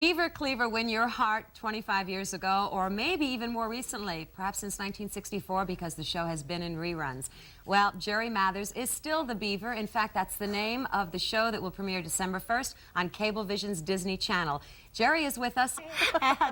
Beaver Cleaver win your heart 25 years ago, or maybe even more recently, perhaps since 1964, because the show has been in reruns. Well, Jerry Mathers is still the Beaver. In fact, that's the name of the show that will premiere December 1st on Cablevision's Disney Channel. Jerry is with us.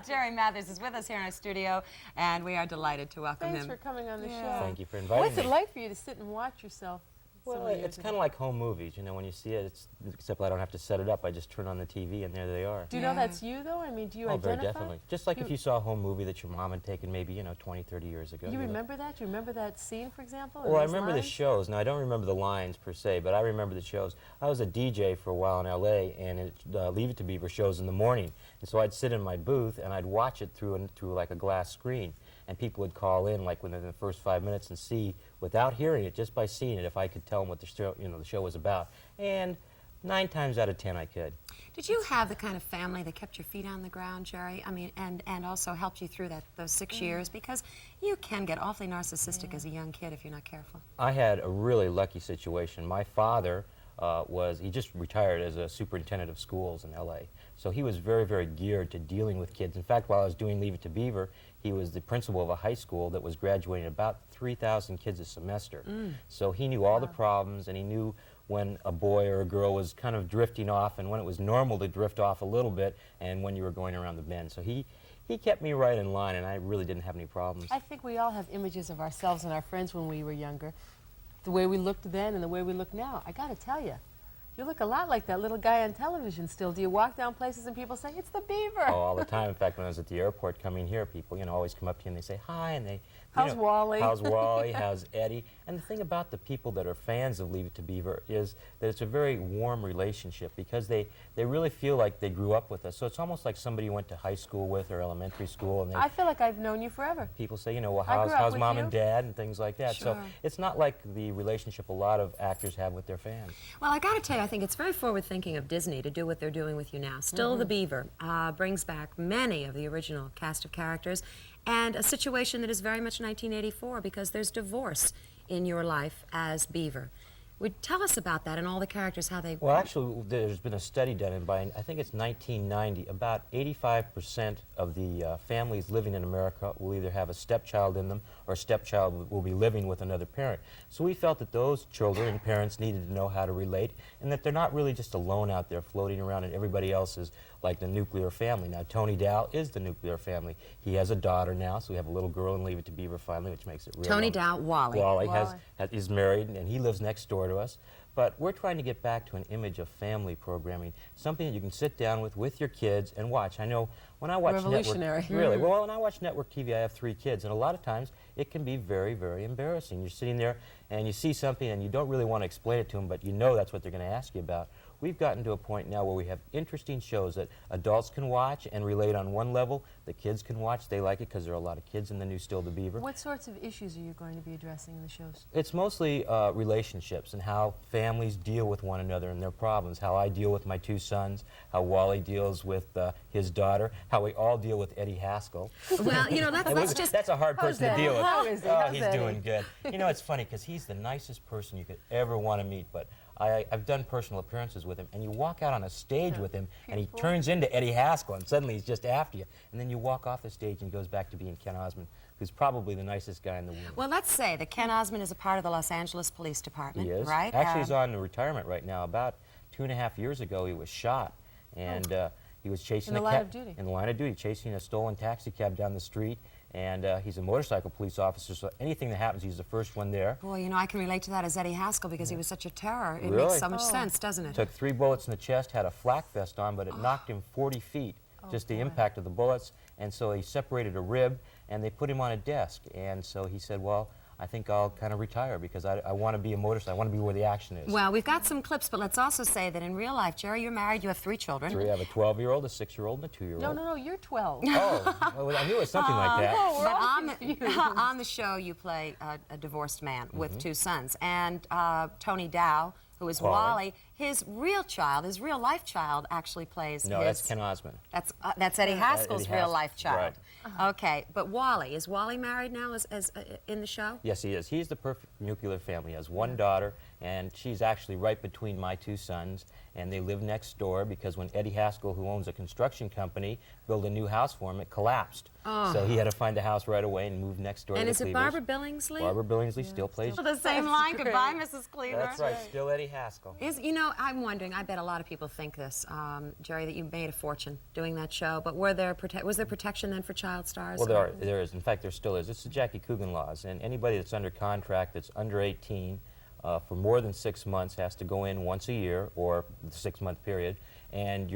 Jerry Mathers is with us here in our studio, and we are delighted to welcome him. Thanks for coming on the show. Thank you for inviting me. What's it like for you to sit and watch yourself? Well, it's kind of like home movies, you know, when you see it, except I don't have to set it up. I just turn on the TV and there they are. Do you know that's you, though? I mean, do you identify? Oh, very definitely. Just like if you saw a home movie that your mom had taken maybe, you know, 20, 30 years ago. You remember that? Do you remember that scene, for example? Well, I remember the shows. Now, I don't remember the lines per se, but I remember the shows. I was a DJ for a while in L.A., and Leave It to Beaver shows in the morning. And so I'd sit in my booth, and I'd watch it through like a glass screen. And people would call in, like within the first 5 minutes, and see, without hearing it, just by seeing it, if I could tell them what the show, the show was about. And 9 times out of 10, I could. Did you have the kind of family that kept your feet on the ground, Jerry? I mean, and also helped you through those 6 years? Because you can get awfully narcissistic as a young kid if you're not careful. I had a really lucky situation. My father he just retired as a superintendent of schools in L.A. So he was very, very geared to dealing with kids. In fact, while I was doing Leave It to Beaver, he was the principal of a high school that was graduating about 3,000 kids a semester. So he knew all the problems, and he knew when a boy or a girl was kind of drifting off and when it was normal to drift off a little bit and when you were going around the bend. So he kept me right in line, and I really didn't have any problems. I think we all have images of ourselves and our friends when we were younger. The way we looked then and the way we look now. I got to tell you, you look a lot like that little guy on television still. Do you walk down places and people say, "It's the Beaver"? Oh, all the time. In fact, when I was at the airport coming here, people, always come up to you and they say hi, and they, how's Wally? How's Wally? How's Eddie? And the thing about the people that are fans of Leave It to Beaver is that it's a very warm relationship because they really feel like they grew up with us. So it's almost like somebody you went to high school with or elementary school. And I feel like I've known you forever. People say, well, how's mom and dad and things like that. Sure. So it's not like the relationship a lot of actors have with their fans. Well, I got to tell you, I think it's very forward-thinking of Disney to do what they're doing with you now. Still the Beaver brings back many of the original cast of characters, and a situation that is very much 1984 because there's divorce in your life as Beaver. Would tell us about that and all the characters, how they... Well, actually, there's been a study done by, I think it's 1990, about 85% of the families living in America will either have a stepchild in them or a stepchild will be living with another parent. So we felt that those children and parents needed to know how to relate and that they're not really just alone out there floating around and everybody else is like the nuclear family. Now, Tony Dow is the nuclear family. He has a daughter now, so we have a little girl and Leave It to Beaver finally, which makes it real. Tony Dow, Wally. Wally is married and he lives next door to us. But we're trying to get back to an image of family programming, something that you can sit down with your kids and watch. I know when I watch Revolutionary. Really, well, when I watch network TV, I have 3 kids, and a lot of times it can be very, very embarrassing. You're sitting there and you see something and you don't really want to explain it to them, but you know that's what they're going to ask you about. We've gotten to a point now where we have interesting shows that adults can watch and relate on one level. The kids can watch. They like it because there are a lot of kids in the new Still the Beaver. What sorts of issues are you going to be addressing in the shows? It's mostly relationships and how families deal with one another and their problems, how I deal with my 2 sons, how Wally deals with his daughter, how we all deal with Eddie Haskell. Well, that's a hard person to deal with. How is he? Oh, he's doing good. It's funny because he's the nicest person you could ever want to meet, but I've done personal appearances with him, and you walk out on a stage with him, and he turns into Eddie Haskell, and suddenly he's just after you. And then you walk off the stage, and he goes back to being Ken Osmond, who's probably the nicest guy in the world. Well, let's say that Ken Osmond is a part of the Los Angeles Police Department, He is. right? Actually, he's on retirement right now. About 2.5 years ago, he was shot, and he was chasing in the line of duty. In the line of duty, chasing a stolen taxi cab down the street. And he's a motorcycle police officer, so anything that happens, he's the first one there. Boy, I can relate to that as Eddie Haskell because he was such a terror. It Really? makes so much sense, doesn't it? Took 3 bullets in the chest, had a flak vest on, but it knocked him 40 feet, just the impact of the bullets. And so he separated a rib, and they put him on a desk. And so he said, well, I think I'll kind of retire because I want to be a motorcycle. I want to be where the action is. Well, we've got some clips, but let's also say that in real life, Jerry, you're married, you have 3 children. 3. I have a 12-year-old, a 6-year-old, and a 2-year-old. No, you're 12. Oh, well, I knew it was something like that. No, we're But all on the show, you play a divorced man with 2 sons. And Tony Dow, who is Wally, his real child, his real life child, actually plays No, his... that's Ken Osmond. That's Eddie Haskell's Eddie real Haskell, life child. right. Okay, but Wally, is Wally married now as in the show? Yes, he is. He's the perfect nuclear family. He has one daughter, and she's actually right between my two sons, and they live next door because when Eddie Haskell, who owns a construction company, built a new house for him, it collapsed. So he had to find a house right away and move next door And to is the it Cleavers. Barbara Billingsley? Barbara Billingsley still plays. The same line. Goodbye, Mrs. Cleaver. That's right, still Eddie Haskell. You know, I'm wondering, I bet a lot of people think this, Jerry, that you made a fortune doing that show, but was there protection then for child stars? Well, there is. In fact, there still is. It's the Jackie Coogan laws, and anybody that's under contract that's under 18 for more than 6 months has to go in once a year, or the 6-month period, and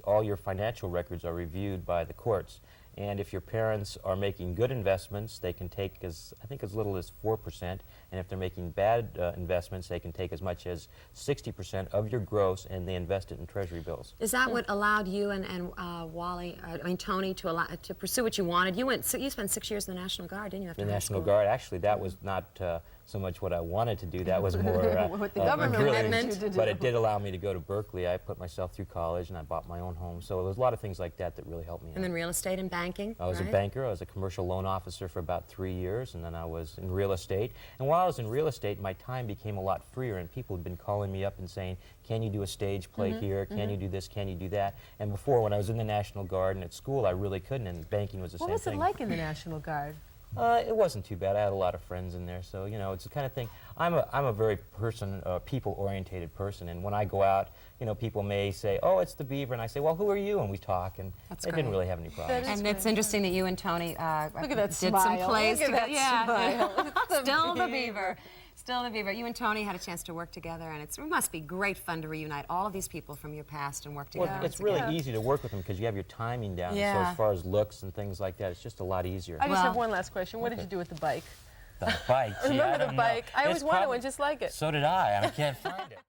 all your financial records are reviewed by the courts. And if your parents are making good investments, they can take I think as little as 4%. And if they're making bad investments, they can take as much as 60% of your gross, and they invest it in Treasury bills. Is that what allowed you and Wally, Tony, to pursue what you wanted? You spent 6 years in the National Guard, didn't you? After The high National school? Guard, actually, that was not so much what I wanted to do. That was more What the government really, wanted you to do. but it did allow me to go to Berkeley. I put myself through college, and I bought my own home. So there was a lot of things like that that really helped me out. And then real estate and banking, I was a right? banker. I was a commercial loan officer for about 3 years, and then I was in real estate. And while I was in real estate, my time became a lot freer, and people had been calling me up and saying, can you do a stage play here? Can you do this? Can you do that? And before, when I was in the National Guard and at school, I really couldn't, and banking was the same What was thing. it like in the National Guard? It wasn't too bad. I had a lot of friends in there, so you know, it's the kind of thing. I'm a very people-orientated person, and when I go out, you know, people may say, "Oh, it's the Beaver," and I say, "Well, who are you?" And we talk, and That's they great. didn't really have any problems. And it's interesting that you and Tony Look at that did smile. some plays Look at together. that smile. Still the Beaver. Still the Beaver. You and Tony had a chance to work together, and it must be great fun to reunite all of these people from your past and work together. Well, it's really easy to work with them because you have your timing down. So Yeah. as far as looks and things like that, it's just a lot easier. I just have Well- one last question. What did you do with the bike? The bike. Gee, Remember I the don't know. bike? I always It's wanted probably- one just like it. So did I, and I can't find it.